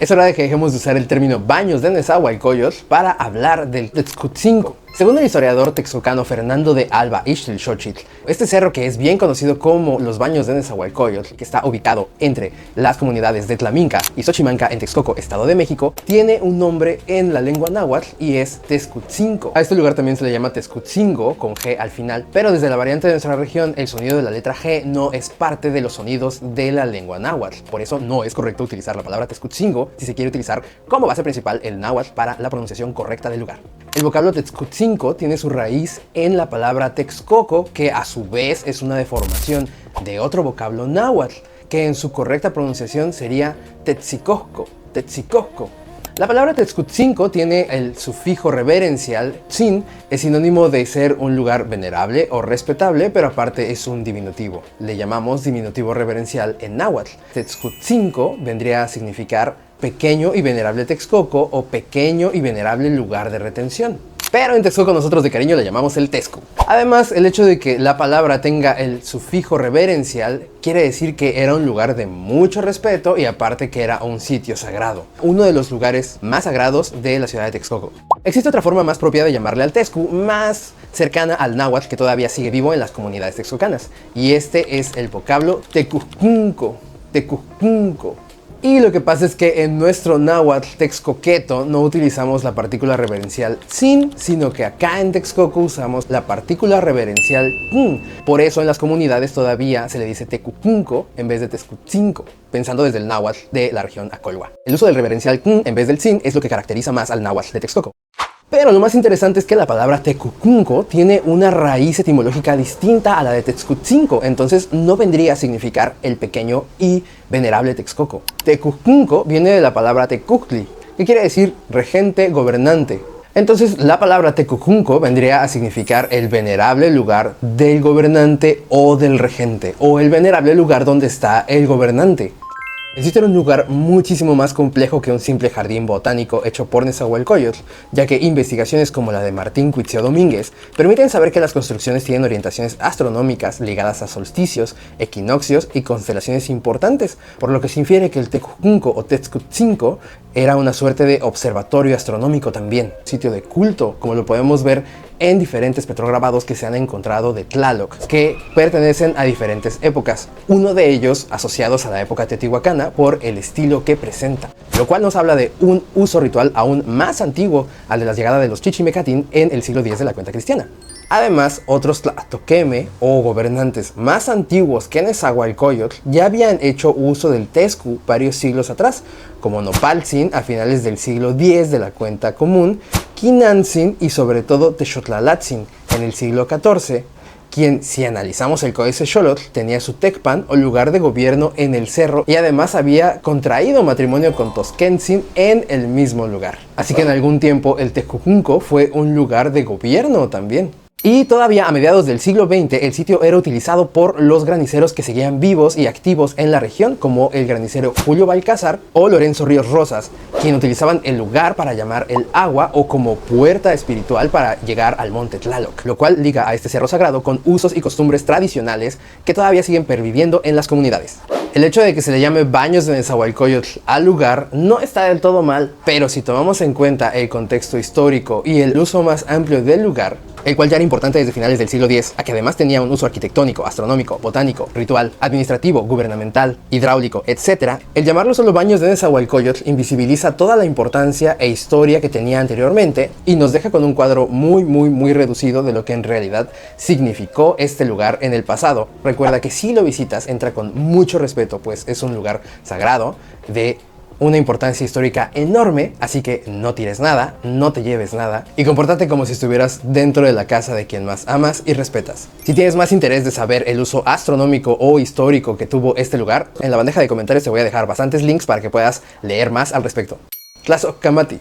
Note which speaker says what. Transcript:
Speaker 1: Es hora de que dejemos de usar el término baños de Nezahualcóyotl para hablar del Texcotzinco. Según el historiador texcocano Fernando de Alba Ixtlilxóchitl, este cerro, que es bien conocido como los Baños de Nezahualcóyotl, que está ubicado entre las comunidades de Tlaminca y Xochimanca en Texcoco, Estado de México, tiene un nombre en la lengua náhuatl y es Texcotzinco. A este lugar también se le llama Texcotzingo con G al final, pero desde la variante de nuestra región el sonido de la letra G no es parte de los sonidos de la lengua náhuatl. Por eso no es correcto utilizar la palabra Texcotzingo si se quiere utilizar como base principal el náhuatl para la pronunciación correcta del lugar. El vocablo Texcotzinco tiene su raíz en la palabra Texcoco, que a su vez es una deformación de otro vocablo náhuatl, que en su correcta pronunciación sería Tetzicosco, Tetzicosco. La palabra Texcotzinco tiene el sufijo reverencial tzin, es sinónimo de ser un lugar venerable o respetable, pero aparte es un diminutivo. Le llamamos diminutivo reverencial en náhuatl. Texcotzinco vendría a significar pequeño y venerable Texcoco o pequeño y venerable lugar de retención. Pero en Texcoco nosotros de cariño le llamamos el Texco. Además, el hecho de que la palabra tenga el sufijo reverencial quiere decir que era un lugar de mucho respeto y aparte que era un sitio sagrado. Uno de los lugares más sagrados de la ciudad de Texcoco. Existe otra forma más propia de llamarle al Texcu, más cercana al náhuatl, que todavía sigue vivo en las comunidades texcocanas. Y este es el vocablo Tecuzcunco, Tecuzcunco. Y lo que pasa es que en nuestro náhuatl texcoqueto no utilizamos la partícula reverencial tzin, sino que acá en Texcoco usamos la partícula reverencial n. Por eso en las comunidades todavía se le dice tecucunco en vez de texcotzinco, pensando desde el náhuatl de la región Acolhua. El uso del reverencial n en vez del tzin es lo que caracteriza más al náhuatl de Texcoco. Pero lo más interesante es que la palabra Tecucunco tiene una raíz etimológica distinta a la de Texcotzinco, entonces no vendría a significar el pequeño y venerable Texcoco. Tecucunco viene de la palabra Tecuhtli, que quiere decir regente, gobernante. Entonces la palabra Tecucunco vendría a significar el venerable lugar del gobernante o del regente, o el venerable lugar donde está el gobernante. Existe un lugar muchísimo más complejo que un simple jardín botánico hecho por Nezahualcóyotl, ya que investigaciones como la de Martín Cuitzeo Domínguez permiten saber que las construcciones tienen orientaciones astronómicas ligadas a solsticios, equinoccios y constelaciones importantes, por lo que se infiere que el Tecucunco o Texcotzinco era una suerte de observatorio astronómico también, sitio de culto, como lo podemos ver en diferentes petrograbados que se han encontrado de Tlaloc, que pertenecen a diferentes épocas, uno de ellos asociados a la época teotihuacana por el estilo que presenta, lo cual nos habla de un uso ritual aún más antiguo al de la llegada de los chichimecatín en el siglo X de la cuenta cristiana. Además, otros tlatoqueme o gobernantes más antiguos que Nezahualcóyotl ya habían hecho uso del Texcu varios siglos atrás, como Nopaltzin a finales del siglo X de la cuenta común, Quinantzin y sobre todo Texotlalatzin en el siglo XIV, quien, si analizamos el Códice Xolotl, tenía su tecpan o lugar de gobierno en el cerro y además había contraído matrimonio con Tosquentzin en el mismo lugar. Así que en algún tiempo el Tecucunco fue un lugar de gobierno también. Y todavía a mediados del siglo XX el sitio era utilizado por los graniceros que seguían vivos y activos en la región, como el granicero Julio Balcázar o Lorenzo Ríos Rosas, quien utilizaban el lugar para llamar el agua o como puerta espiritual para llegar al monte Tlaloc, lo cual liga a este cerro sagrado con usos y costumbres tradicionales que todavía siguen perviviendo en las comunidades. El hecho de que se le llame Baños de Nezahualcóyotl al lugar no está del todo mal, pero si tomamos en cuenta el contexto histórico y el uso más amplio del lugar, el cual ya era importante desde finales del siglo X, a que además tenía un uso arquitectónico, astronómico, botánico, ritual, administrativo, gubernamental, hidráulico, etc., el llamarlo solo Baños de Nezahualcóyotl invisibiliza toda la importancia e historia que tenía anteriormente y nos deja con un cuadro muy reducido de lo que en realidad significó este lugar en el pasado. Recuerda que si lo visitas entra con mucho respeto, pues es un lugar sagrado de una importancia histórica enorme, así que no tires nada, no te lleves nada y compórtate como si estuvieras dentro de la casa de quien más amas y respetas. Si tienes más interés de saber el uso astronómico o histórico que tuvo este lugar, en la bandeja de comentarios te voy a dejar bastantes links para que puedas leer más al respecto. Tlazohcamati.